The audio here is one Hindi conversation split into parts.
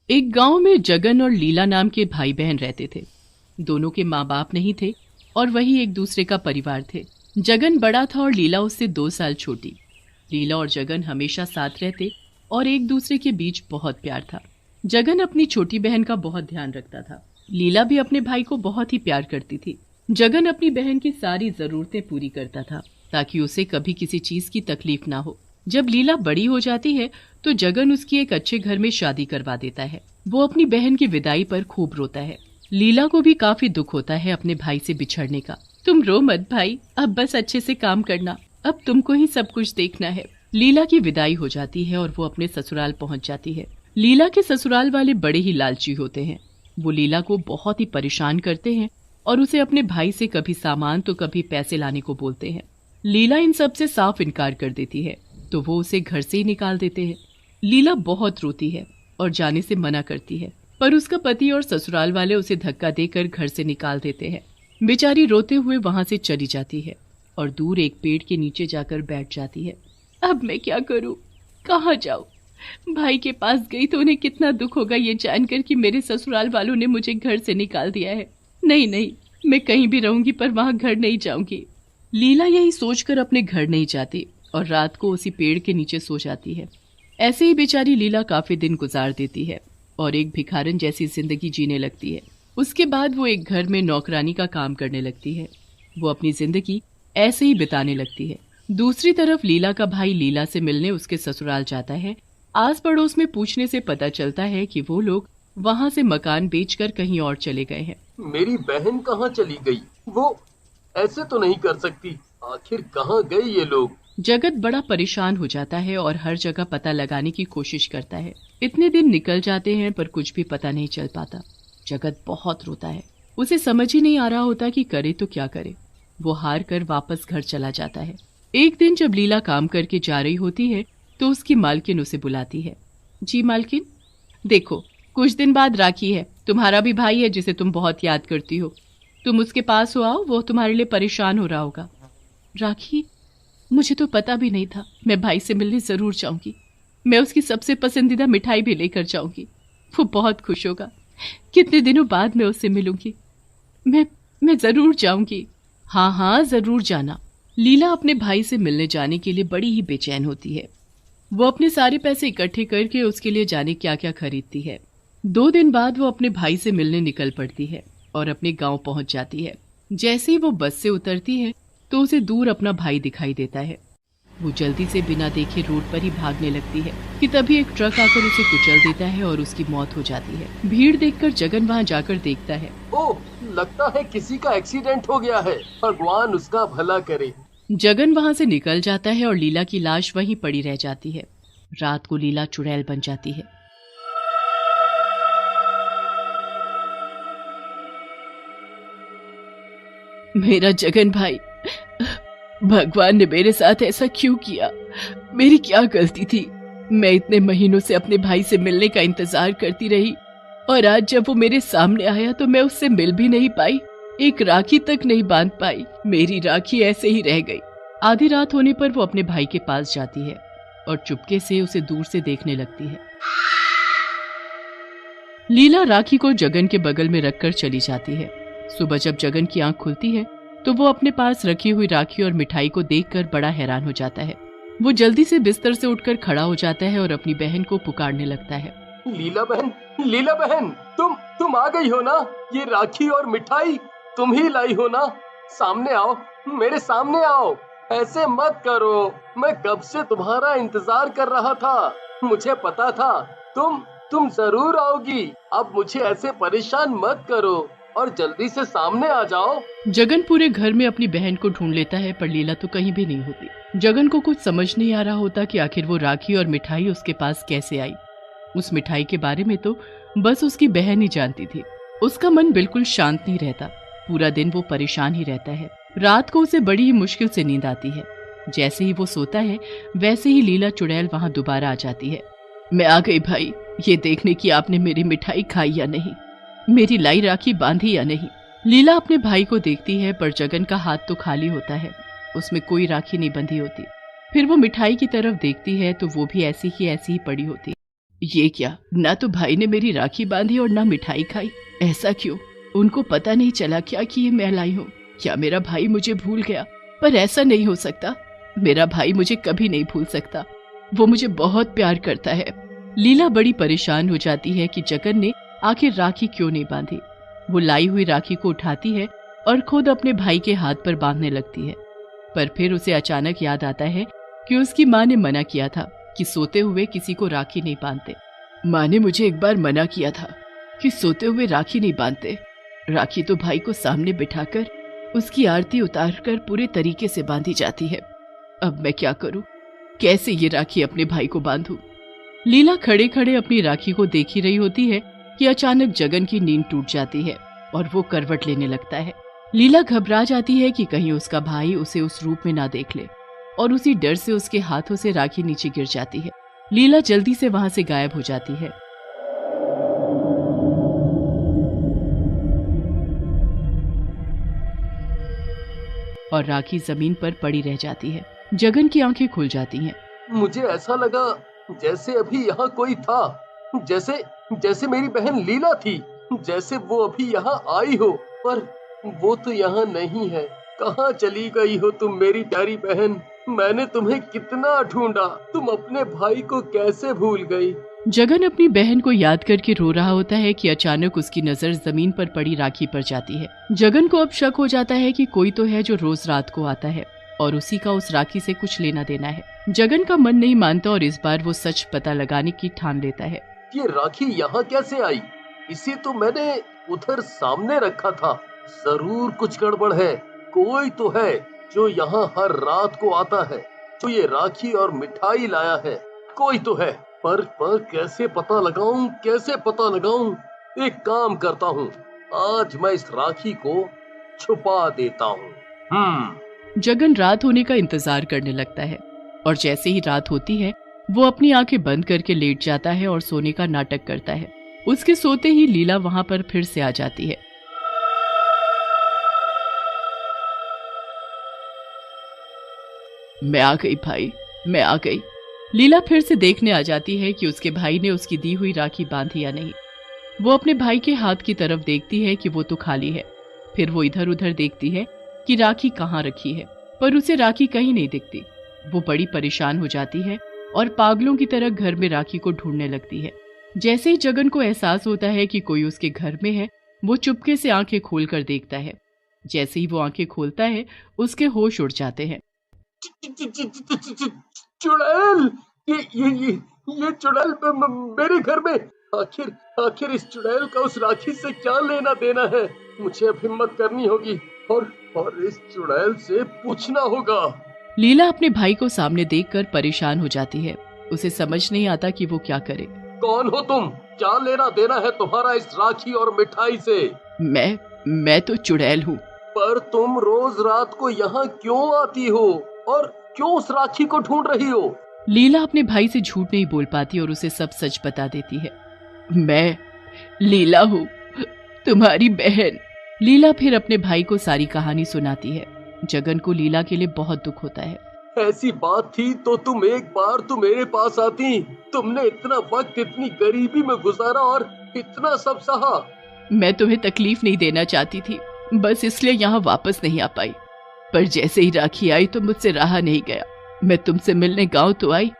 एक गांव में जगन और लीला नाम के भाई बहन रहते थे। दोनों के माँ बाप नहीं थे और वही एक दूसरे का परिवार थे। जगन बड़ा था और लीला उससे 2 साल छोटी। लीला और जगन हमेशा साथ रहते और एक दूसरे के बीच बहुत प्यार था। जगन अपनी छोटी बहन का बहुत ध्यान रखता था। लीला भी अपने भाई को बहुत ही प्यार करती थी। जगन अपनी बहन की सारी जरूरतें पूरी करता था ताकि उसे कभी किसी चीज की तकलीफ ना हो। जब लीला बड़ी हो जाती है तो जगन उसकी एक अच्छे घर में शादी करवा देता है। वो अपनी बहन की विदाई पर खूब रोता है। लीला को भी काफी दुख होता है अपने भाई से बिछड़ने का। तुम रो मत भाई, अब बस अच्छे से काम करना, अब तुमको ही सब कुछ देखना है। लीला की विदाई हो जाती है और वो अपने ससुराल पहुंच जाती है। लीला के ससुराल वाले बड़े ही लालची होते हैं। वो लीला को बहुत ही परेशान करते हैं और उसे अपने भाई से कभी सामान तो कभी पैसे लाने को बोलते हैं। लीला इन सब से साफ इनकार कर देती है तो वो उसे घर से ही निकाल देते हैं। लीला बहुत रोती है और जाने से मना करती है, पर उसका पति और ससुराल वाले उसे धक्का देकर घर से निकाल देते हैं। बेचारी रोते हुए वहां से चली जाती है और दूर एक पेड़ के नीचे जाकर बैठ जाती है। अब मैं क्या करूं, कहाँ जाऊं? भाई के पास गई तो उन्हें कितना दुख होगा ये जानकर कि मेरे ससुराल वालों ने मुझे घर से निकाल दिया है। नहीं नहीं, मैं कहीं भी रहूंगी पर वहां घर नहीं जाऊंगी। लीला यही सोचकर अपने घर नहीं जाती और रात को उसी पेड़ के नीचे सो जाती है। ऐसे ही बेचारी लीला काफी दिन गुजार देती है और एक भिखारन जैसी जिंदगी जीने लगती है। उसके बाद वो एक घर में नौकरानी का काम करने लगती है। वो अपनी जिंदगी ऐसे ही बिताने लगती है। दूसरी तरफ लीला का भाई लीला से मिलने उसके ससुराल जाता है। आस पड़ोस में पूछने से पता चलता है कि वो लोग वहाँ से मकान बेचकर कहीं और चले गए हैं। मेरी बहन कहाँ चली गई? वो ऐसे तो नहीं कर सकती। आखिर कहाँ गए ये लोग? जगत बड़ा परेशान हो जाता है और हर जगह पता लगाने की कोशिश करता है। इतने दिन निकल जाते हैं पर कुछ भी पता नहीं चल पाता। जगत बहुत रोता है। उसे समझ ही नहीं आ रहा होता कि करे तो क्या करे। वो हार कर वापस घर चला जाता है। एक दिन जब लीला काम करके जा रही होती है तो उसकी मालकिन उसे बुलाती है। जी मालकिन, देखो कुछ दिन बाद राखी है। तुम्हारा भी भाई है जिसे तुम बहुत याद करती हो। तुम उसके पास हो आओ, वो तुम्हारे लिए परेशान हो रहा होगा। राखी? मुझे तो पता भी नहीं था। मैं भाई से मिलने जरूर जाऊंगी। मैं उसकी सबसे पसंदीदा मिठाई भी लेकर जाऊंगी। वो बहुत खुश होगा। कितने दिनों बाद मैं उससे मिलूंगी। मैं जरूर जाऊंगी। हाँ हाँ, जरूर जाना। लीला अपने भाई से मिलने जाने के लिए बड़ी ही बेचैन होती है। वो अपने सारे पैसे इकट्ठे करके उसके लिए जाने क्या क्या खरीदती है। 2 दिन बाद वो अपने भाई से मिलने निकल पड़ती है और अपने गांव पहुंच जाती है। जैसे ही वो बस से उतरती है तो उसे दूर अपना भाई दिखाई देता है। वो जल्दी से बिना देखे रोड पर ही भागने लगती है कि तभी एक ट्रक आकर उसे कुचल देता है और उसकी मौत हो जाती है। भीड़ देखकर जगन वहां जाकर देखता है। ओह, लगता है किसी का एक्सीडेंट हो गया है। भगवान उसका भला करे। जगन वहां से निकल जाता है और लीला की लाश वहीं पड़ी रह जाती है। रात को लीला चुड़ैल बन जाती है। मेरा जगन भाई, भगवान ने मेरे साथ ऐसा क्यों किया? मेरी क्या गलती थी? मैं इतने महीनों से अपने भाई से मिलने का इंतजार करती रही और आज जब वो मेरे सामने आया तो मैं उससे मिल भी नहीं पाई। एक राखी तक नहीं बांध पाई। मेरी राखी ऐसे ही रह गई। आधी रात होने पर वो अपने भाई के पास जाती है और चुपके से उसे दूर से देखने लगती है। लीला राखी को जगन के बगल में रखकर चली जाती है। सुबह जब जगन की आंख खुलती है तो वो अपने पास रखी हुई राखी और मिठाई को देखकर बड़ा हैरान हो जाता है। वो जल्दी से बिस्तर से उठकर खड़ा हो जाता है और अपनी बहन को पुकारने लगता है। लीला बहन, तुम आ गई हो ना? ये राखी और मिठाई तुम ही लाई हो ना? सामने आओ, मेरे सामने आओ। ऐसे मत करो। मैं कब से तुम्हारा इंतजार कर रहा था। मुझे पता था तुम जरूर आओगी। अब मुझे ऐसे परेशान मत करो और जल्दी से सामने आ जाओ। जगन पूरे घर में अपनी बहन को ढूंढ लेता है पर लीला तो कहीं भी नहीं होती। जगन को कुछ समझ नहीं आ रहा होता कि आखिर वो राखी और मिठाई उसके पास कैसे आई। उस मिठाई के बारे में तो बस उसकी बहन ही जानती थी। उसका मन बिल्कुल शांत नहीं रहता। पूरा दिन वो परेशान ही रहता है। रात को उसे बड़ी ही मुश्किल से नींद आती है। जैसे ही वो सोता है वैसे ही लीला चुड़ैल वहां दोबारा आ जाती है। मैं आ गई भाई, ये देखने की आपने मेरी मिठाई खाई या नहीं, मेरी लाई राखी बांधी या नहीं। लीला अपने भाई को देखती है पर जगन का हाथ तो खाली होता है। उसमें कोई राखी नहीं बंधी होती। फिर वो मिठाई की तरफ देखती है तो वो भी ऐसी ही पड़ी होती। ये क्या, ना तो भाई ने मेरी राखी बांधी और ना मिठाई खाई। ऐसा क्यों? उनको पता नहीं चला क्या कि ये मैं लाई हूँ? क्या मेरा भाई मुझे भूल गया? पर ऐसा नहीं हो सकता, मेरा भाई मुझे कभी नहीं भूल सकता, वो मुझे बहुत प्यार करता है। लीला बड़ी परेशान हो जाती है कि जगन ने आखिर राखी क्यों नहीं बांधी। वो लाई हुई राखी को उठाती है और खुद अपने भाई के हाथ पर बांधने लगती है। पर फिर उसे अचानक याद आता है कि उसकी माँ ने मना किया था कि सोते हुए किसी को राखी नहीं बांधते। माँ ने मुझे एक बार मना किया था कि सोते हुए राखी नहीं बांधते। राखी तो भाई को सामने बिठाकर उसकी आरती उतारकर पूरे तरीके से बांधी जाती है। अब मैं क्या करूं? कैसे ये राखी अपने भाई को बांधूं? लीला खड़े खड़े अपनी राखी को देख ही रही होती है कि अचानक जगन की नींद टूट जाती है और वो करवट लेने लगता है। लीला घबरा जाती है कि कहीं उसका भाई उसे उस रूप में ना देख ले, और उसी डर से उसके हाथों से राखी नीचे गिर जाती है। लीला जल्दी से वहां से गायब हो जाती है। और राखी जमीन पर पड़ी रह जाती है। जगन की आंखें खुल जाती हैं। मुझे ऐसा लगा जैसे अभी यहाँ कोई था, जैसे जैसे मेरी बहन लीला थी, जैसे वो अभी यहाँ आई हो, पर वो तो यहाँ नहीं है। कहाँ चली गई हो तुम मेरी प्यारी बहन? मैंने तुम्हें कितना ढूंढा, तुम अपने भाई को कैसे भूल गई? जगन अपनी बहन को याद करके रो रहा होता है कि अचानक उसकी नजर जमीन पर पड़ी राखी पर जाती है। जगन को अब शक हो जाता है कि कोई तो है जो रोज रात को आता है और उसी का उस राखी से कुछ लेना देना है। जगन का मन नहीं मानता और इस बार वो सच पता लगाने की ठान लेता है। ये राखी यहाँ कैसे आई? इसे तो मैंने उधर सामने रखा था। जरूर कुछ गड़बड़ है। कोई तो है जो यहाँ हर रात को आता है, जो ये राखी और मिठाई लाया है। कोई तो है, पर कैसे पता लगाऊं, कैसे पता लगाऊं? एक काम करता हूँ, आज मैं इस राखी को छुपा देता हूँ। जगन रात होने का इंतजार करने लगता है और जैसे ही रात होती है वो अपनी आंखें बंद करके लेट जाता है और सोने का नाटक करता है। उसके सोते ही लीला वहां पर फिर से आ जाती है। मैं आ गई भाई, मैं आ गई। लीला फिर से देखने आ जाती है कि उसके भाई ने उसकी दी हुई राखी बांधी या नहीं। वो अपने भाई के हाथ की तरफ देखती है कि वो तो खाली है। फिर वो इधर उधर देखती है कि राखी कहाँ रखी है, पर उसे राखी कहीं नहीं दिखती। वो बड़ी परेशान हो जाती है और पागलों की तरह घर में राखी को ढूंढने लगती है। जैसे ही जगन को एहसास होता है कि कोई उसके घर में है, वो चुपके से आंखें खोलकर देखता है। जैसे ही वो आंखें खोलता है उसके होश उड़ जाते हैं। चुड़ैल, ये चुड़ैल मेरे घर में। आखिर इस चुड़ैल का उस राखी से क्या लेना देना है? मुझे अब हिम्मत करनी होगी और इस चुड़ैल से पूछना होगा। लीला अपने भाई को सामने देखकर परेशान हो जाती है। उसे समझ नहीं आता कि वो क्या करे। कौन हो तुम? क्या लेना देना है तुम्हारा इस राखी और मिठाई से? मैं तो चुड़ैल हूँ। पर तुम रोज रात को यहाँ क्यों आती हो और क्यों उस राखी को ढूंढ रही हो? लीला अपने भाई से झूठ नहीं बोल पाती और उसे सब सच बता देती है। मैं लीला हूँ, तुम्हारी बहन। लीला फिर अपने भाई को सारी कहानी सुनाती है। जगन को लीला के लिए बहुत दुख होता है। ऐसी बात थी तो तुम एक बार तो मेरे पास आती। तुमने इतना वक्त इतनी गरीबी में गुजारा और इतना सब सहा। मैं तुम्हें तकलीफ नहीं देना चाहती थी, बस इसलिए यहाँ वापस नहीं आ पाई। पर जैसे ही राखी आई तो मुझसे रहा नहीं गया। मैं तुमसे मिलने गांव तो आई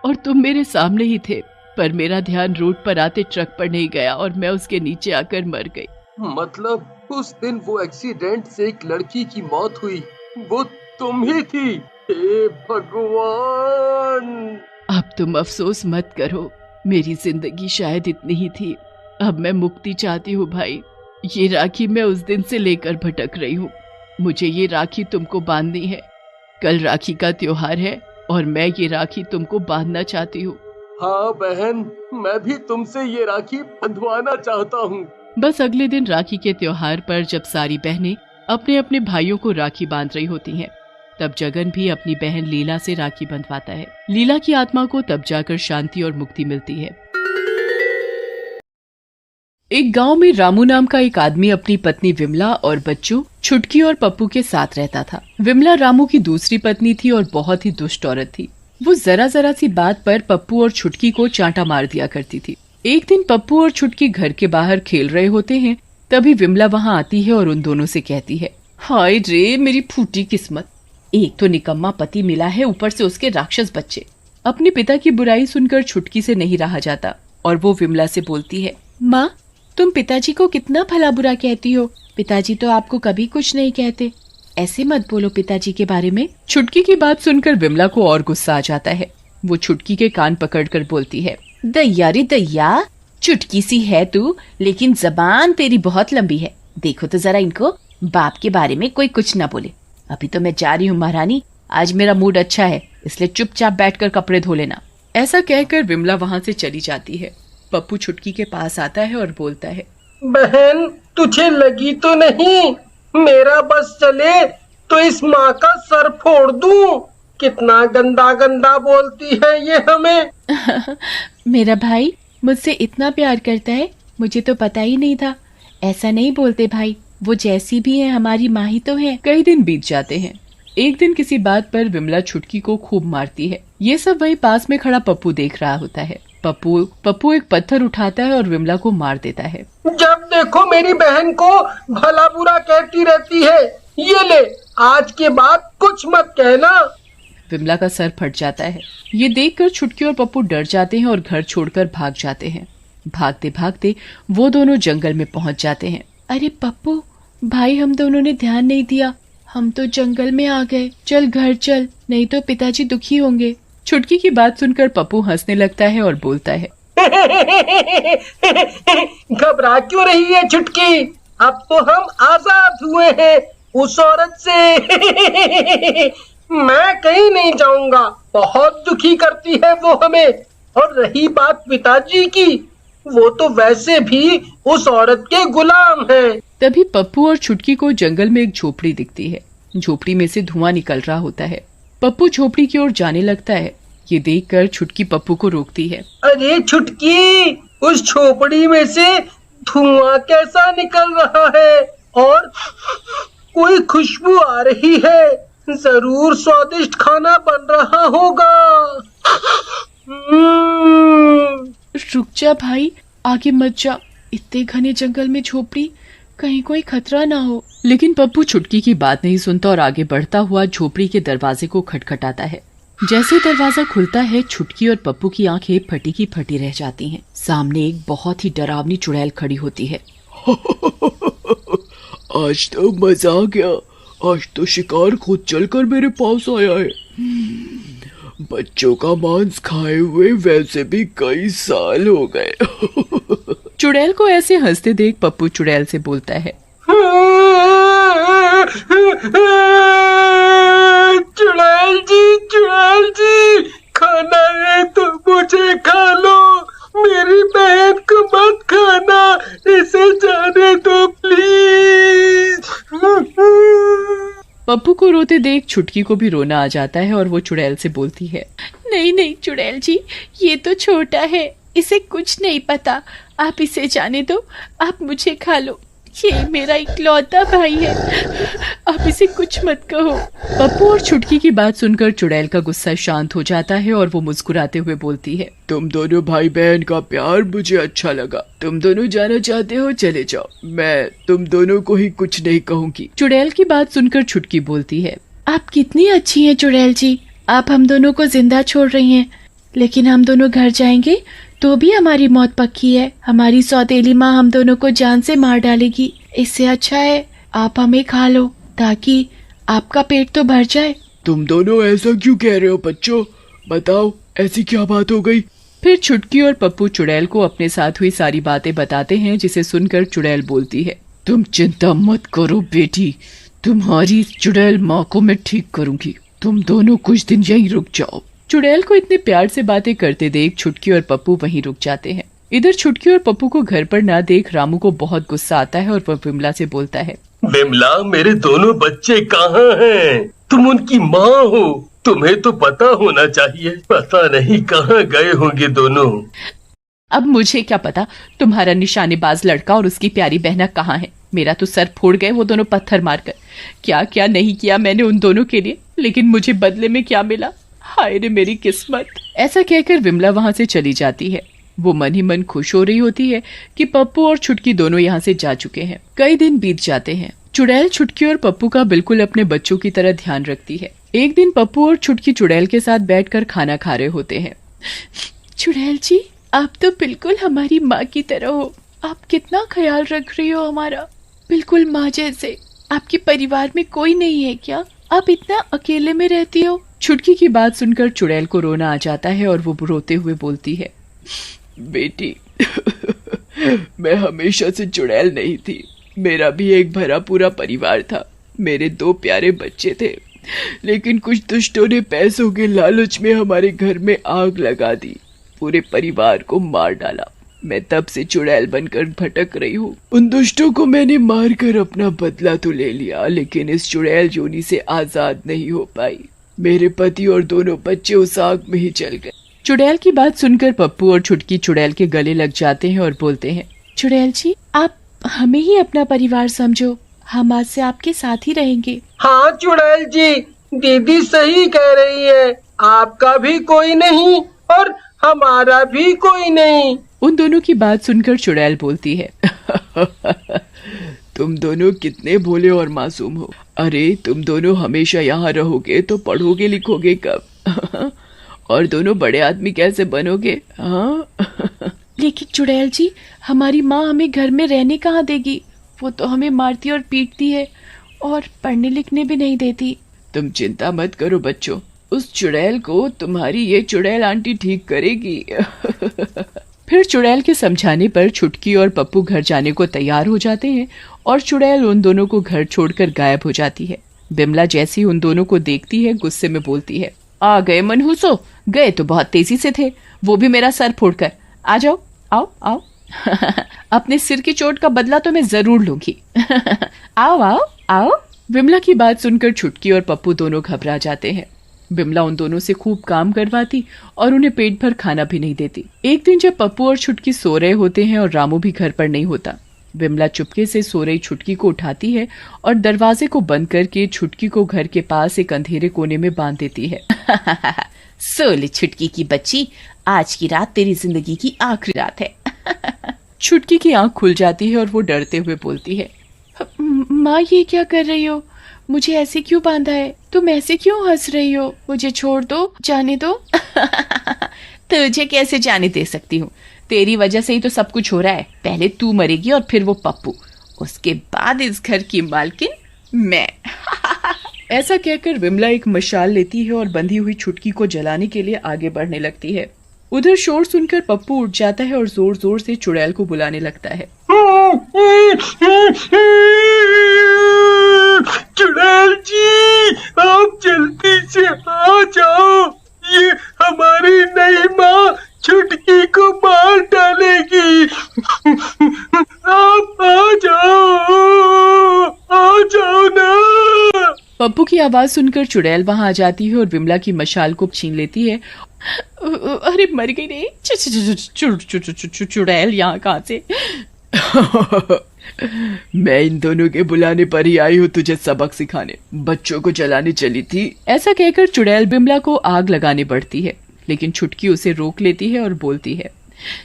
और तुम मेरे सामने ही थे, पर मेरा ध्यान रोड पर आते ट्रक पर नहीं गया और मैं उसके नीचे आकर मर गई। मतलब उस दिन वो एक्सीडेंट से एक लड़की की मौत हुई, वो तुम ही थी? हे भगवान! अब तुम अफसोस मत करो, मेरी जिंदगी शायद इतनी ही थी। अब मैं मुक्ति चाहती हूँ भाई। ये राखी मैं उस दिन से लेकर भटक रही हूँ। मुझे ये राखी तुमको बांधनी है। कल राखी का त्योहार है और मैं ये राखी तुमको बांधना चाहती हूँ। हाँ बहन, मैं भी तुमसे ये राखी बंधवाना चाहता हूँ। बस अगले दिन राखी के त्योहार पर जब सारी बहनें अपने अपने भाइयों को राखी बांध रही होती हैं, तब जगन भी अपनी बहन लीला से राखी बंधवाता है। लीला की आत्मा को तब जाकर शांति और मुक्ति मिलती है। एक गांव में रामू नाम का एक आदमी अपनी पत्नी विमला और बच्चों छुटकी और पप्पू के साथ रहता था। विमला रामू की दूसरी पत्नी थी और बहुत ही दुष्ट औरत थी। वो जरा जरा सी बात पर पप्पू और छुटकी को चांटा मार दिया करती थी। एक दिन पप्पू और छुटकी घर के बाहर खेल रहे होते हैं, तभी विमला वहाँ आती है और उन दोनों से कहती है, हाय रे मेरी फूटी किस्मत, एक तो निकम्मा पति मिला है, ऊपर से उसके राक्षस बच्चे। अपने पिता की बुराई सुनकर छुटकी से नहीं रहा जाता और वो विमला से बोलती है, माँ तुम पिताजी को कितना भला बुरा कहती हो, पिताजी तो आपको कभी कुछ नहीं कहते, ऐसे मत बोलो पिताजी के बारे में। छुटकी की बात सुनकर विमला को और गुस्सा आ जाता है। वो छुटकी के कान पकड़कर बोलती है, दैया रे दैया, चुटकी सी है तू, लेकिन जबान तेरी बहुत लंबी है। देखो तो जरा इनको, बाप के बारे में कोई कुछ न बोले। अभी तो मैं जा रही हूँ महारानी, आज मेरा मूड अच्छा है, इसलिए चुपचाप बैठकर कपड़े धो लेना। ऐसा कहकर विमला वहाँ से चली जाती है। पप्पू छुटकी के पास आता है और बोलता है, बहन तुझे लगी तो नहीं, मेरा बस चले तो इस माँ का सर फोड़ दूं। कितना गंदा गंदा बोलती है ये हमें। मेरा भाई मुझसे इतना प्यार करता है, मुझे तो पता ही नहीं था। ऐसा नहीं बोलते भाई, वो जैसी भी है हमारी माँ ही तो है। कई दिन बीत जाते हैं। एक दिन किसी बात पर विमला छुटकी को खूब मारती है। ये सब वही पास में खड़ा पप्पू देख रहा होता है। पप्पू एक पत्थर उठाता है और विमला को मार देता है। जब देखो मेरी बहन को भला बुरा कहती रहती है, ये ले आज के बाद कुछ मत कहना। विमला का सर फट जाता है। ये देखकर छुटकी और पप्पू डर जाते हैं और घर छोड़कर भाग जाते हैं। भागते भागते वो दोनों जंगल में पहुंच जाते हैं। अरे पप्पू भाई, हम दोनों ने ध्यान नहीं दिया, हम तो जंगल में आ गए, चल घर चल, नहीं तो पिताजी दुखी होंगे। छुटकी की बात सुनकर पप्पू हंसने लगता है और बोलता है, घबरा क्यों रही है छुटकी, अब तो हम आजाद हुए हैं उस औरत से। मैं कहीं नहीं जाऊंगा, बहुत दुखी करती है वो हमें। और रही बात पिताजी की, वो तो वैसे भी उस औरत के गुलाम हैं। तभी पप्पू और छुटकी को जंगल में एक झोपड़ी दिखती है। झोपड़ी में से धुआं निकल रहा होता है। पप्पू झोपड़ी की ओर जाने लगता है। ये देखकर छुटकी पप्पू को रोकती है। अरे छुटकी, उस झोपड़ी में से धुआं कैसा निकल रहा है और कोई खुशबू आ रही है, जरूर स्वादिष्ट खाना बन रहा होगा। रुक जा भाई, आगे मत जा, इतने घने जंगल में झोपड़ी, कहीं कोई खतरा ना हो। लेकिन पप्पू छुटकी की बात नहीं सुनता और आगे बढ़ता हुआ झोपड़ी के दरवाजे को खटखटाता है। जैसे दरवाजा खुलता है, छुटकी और पप्पू की आंखें फटी की फटी रह जाती हैं। सामने एक बहुत ही डरावनी चुड़ैल खड़ी होती है। आज तो मजा आ गया, आज तो शिकार खुद चलकर मेरे पास आया है। बच्चों का मांस खाए हुए वैसे भी कई साल हो गए। चुड़ैल को ऐसे हंसते देख पप्पू चुड़ैल से बोलता है, चुड़ैल जी, खाना है तो मुझे खा लो, मेरी बहन को मत खाना, इसे जाने दो प्लीज। पप्पू को रोते देख छुटकी को भी रोना आ जाता है और वो चुड़ैल से बोलती है, नहीं नहीं चुड़ैल जी, ये तो छोटा है, इसे कुछ नहीं पता, आप इसे जाने दो, आप मुझे खा लो, ये मेरा इकलौता भाई है, आप इसे कुछ मत कहो। पप्पू और छुटकी की बात सुनकर चुड़ैल का गुस्सा शांत हो जाता है और वो मुस्कुराते हुए बोलती है, तुम दोनों भाई बहन का प्यार मुझे अच्छा लगा, तुम दोनों जाना चाहते हो चले जाओ, मैं तुम दोनों को ही कुछ नहीं कहूँगी। चुड़ैल की बात सुनकर छुटकी बोलती है, आप कितनी अच्छी हैं चुड़ैल जी, आप हम दोनों को जिंदा छोड़ रही हैं, लेकिन हम दोनों घर जाएंगे तो भी हमारी मौत पक्की है, हमारी सौतेली माँ हम दोनों को जान से मार डालेगी, इससे अच्छा है आप हमें खा लो ताकि आपका पेट तो भर जाए। तुम दोनों ऐसा क्यों कह रहे हो बच्चों, बताओ ऐसी क्या बात हो गई। फिर छुटकी और पप्पू चुड़ैल को अपने साथ हुई सारी बातें बताते हैं, जिसे सुनकर चुड़ैल बोलती है, तुम चिंता मत करो बेटी, तुम्हारी चुड़ैल माँ को मैं ठीक करूंगी, तुम दोनों कुछ दिन यहीं रुक जाओ। चुड़ैल को इतने प्यार से बातें करते देख छुटकी और पप्पू वहीं रुक जाते हैं। इधर छुटकी और पप्पू को घर पर ना देख रामू को बहुत गुस्सा आता है और वह विमला से बोलता है, विमला, मेरे दोनों बच्चे कहाँ हैं? तुम उनकी माँ हो, तुम्हें तो पता होना चाहिए, पता नहीं कहाँ गए होंगे दोनों। अब मुझे क्या पता तुम्हारा निशानेबाज लड़का और उसकी प्यारी बहना कहाँ है, मेरा तो सर फोड़ गए वो दोनों पत्थर मारकर। क्या क्या नहीं किया मैंने उन दोनों के लिए, लेकिन मुझे बदले में क्या मिला, हाय रे मेरी किस्मत। ऐसा कहकर विमला वहां से चली जाती है। वो मन ही मन खुश हो रही होती है कि पप्पू और छुटकी दोनों यहाँ से जा चुके हैं। कई दिन बीत जाते हैं। चुड़ैल छुटकी और पप्पू का बिल्कुल अपने बच्चों की तरह ध्यान रखती है। एक दिन पप्पू और छुटकी चुड़ैल के साथ बैठकर खाना खा रहे होते हैं। चुड़ैल जी, आप तो बिल्कुल हमारी माँ की तरह हो। आप कितना ख्याल रख रही हो हमारा, बिल्कुल माँ जैसे। आपके परिवार में कोई नहीं है क्या? आप इतना अकेले में रहती हो? छुटकी की बात सुनकर चुड़ैल को रोना आ जाता है और वो रोते हुए बोलती है, बेटी मैं हमेशा से चुड़ैल नहीं थी। मेरा भी एक भरा पूरा परिवार था। मेरे 2 प्यारे बच्चे थे, लेकिन कुछ दुष्टों ने पैसों के लालच में हमारे घर में आग लगा दी, पूरे परिवार को मार डाला। मैं तब से चुड़ैल बनकर भटक रही हूँ। उन दुष्टों को मैंने मारकर अपना बदला तो ले लिया, लेकिन इस चुड़ैल योनि से आजाद नहीं हो पाई। मेरे पति और दोनों बच्चे उस आग में ही जल गए। चुड़ैल की बात सुनकर पप्पू और छुटकी चुड़ैल के गले लग जाते हैं और बोलते हैं, चुड़ैल जी, आप हमें ही अपना परिवार समझो। हम आज से आपके साथ ही रहेंगे। हाँ चुड़ैल जी, दीदी सही कह रही है। आपका भी कोई नहीं और हमारा भी कोई नहीं। उन दोनों की बात सुनकर चुड़ैल बोलती है, तुम दोनों कितने भोले और मासूम हो। अरे तुम दोनों हमेशा यहाँ रहोगे तो पढ़ोगे लिखोगे कब? और दोनों बड़े आदमी कैसे बनोगे? हाँ लेकिन चुड़ैल जी, हमारी माँ हमें घर में रहने कहाँ देगी? वो तो हमें मारती और पीटती है और पढ़ने लिखने भी नहीं देती। तुम चिंता मत करो बच्चों, उस चुड़ैल को तुम्हारी ये चुड़ैल आंटी ठीक करेगी। फिर चुड़ैल के समझाने पर छुटकी और पप्पू घर जाने को तैयार हो जाते हैं और चुड़ैल उन दोनों को घर छोड़कर गायब हो जाती है। बिमला जैसी उन दोनों को देखती है, गुस्से में बोलती है, आ गए मनहूसो, गए तो बहुत तेजी से थे, वो भी मेरा सर फोड़कर। आ जाओ, आओ आओ। अपने सिर की चोट का बदला तो मैं जरूर लूंगी। आओ आओ आओ। बिमला की बात सुनकर छुटकी और पप्पू दोनों घबरा जाते हैं। बिमला उन दोनों से खूब काम करवाती और उन्हें पेट भर खाना भी नहीं देती। एक दिन जब पप्पू और छुटकी सो रहे होते हैं और रामू भी घर पर नहीं होता, बिमला चुपके से सो रही छुटकी को उठाती है और दरवाजे को बंद करके छुटकी को घर के पास एक अंधेरे कोने में बांध देती है। सो ले छुटकी की बच्ची, आज की रात तेरी जिंदगी की आखिरी रात है। छुटकी की आंख खुल जाती है और वो डरते हुए बोलती है, माँ ये क्या कर रही हो? मुझे ऐसे क्यों बांधा है? तुम ऐसे क्यों हंस रही हो? मुझे छोड़ दो, जाने दो। तुझे कैसे जाने दे सकती हूँ? तेरी वजह से ही तो सब कुछ हो रहा है। पहले तू मरेगी और फिर वो पप्पू, उसके बाद इस घर की मालकिन मैं। ऐसा कहकर विमला एक मशाल लेती है और बंधी हुई छुटकी को जलाने के लिए आगे बढ़ने लगती है। उधर शोर सुनकर पप्पू उठ जाता है और जोर जोर से चुड़ैल को बुलाने लगता है। चुड़ैल जी, आप जल्दी से आ जाओ, ये हमारी नई माँ छुटकी को मार डालेगी। आप आ जाओ ना। पप्पू की आवाज सुनकर चुड़ैल वहां आ जाती है और विमला की मशाल को छीन लेती है। अरे मर गई रे। चुड़ैल यहाँ कहाँ से? मैं इन दोनों के बुलाने पर ही आई हूँ तुझे सबक सिखाने। बच्चों को जलाने चली थी। ऐसा कहकर चुड़ैल बिमला को आग लगाने बढ़ती है, लेकिन छुटकी उसे रोक लेती है और बोलती है,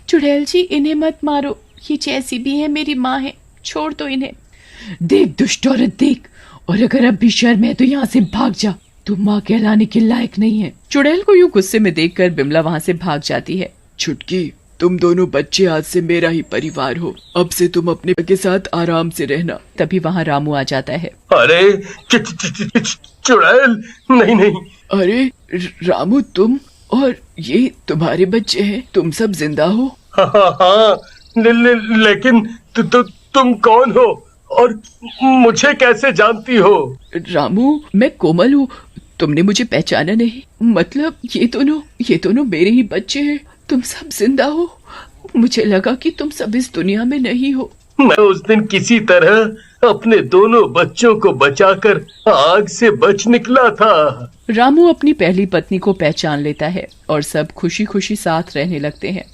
चुड़ैल जी, इन्हें मत मारो, ये जैसी भी है मेरी माँ है, छोड़ दो इन्हें। देख दुष्ट औरत, देख, और अगर अब भी शर्म है तो यहाँ से भाग जा, तू माँ कहलाने के लायक नहीं है। चुड़ैल को यूं गुस्से में देखकर बिमला वहाँ से भाग जाती है। छुटकी, तुम दोनों बच्चे आज से मेरा ही परिवार हो। अब से तुम अपने के साथ आराम से रहना। तभी वहाँ रामू आ जाता है। अरे चुड़ैल, नहीं नहीं। अरे रामू, तुम और ये तुम्हारे बच्चे हैं? तुम सब जिंदा हो? हाँ, लेकिन तुम कौन हो और मुझे कैसे जानती हो? रामू, मैं कोमल हूँ। तुमने मुझे पहचाना नहीं? मतलब ये दोनों मेरे ही बच्चे हैं। तुम सब जिंदा हो? मुझे लगा कि तुम सब इस दुनिया में नहीं हो। मैं उस दिन किसी तरह अपने दोनों बच्चों को बचाकर आग से बच निकला था। रामू अपनी पहली पत्नी को पहचान लेता है और सब खुशी खुशी साथ रहने लगते हैं।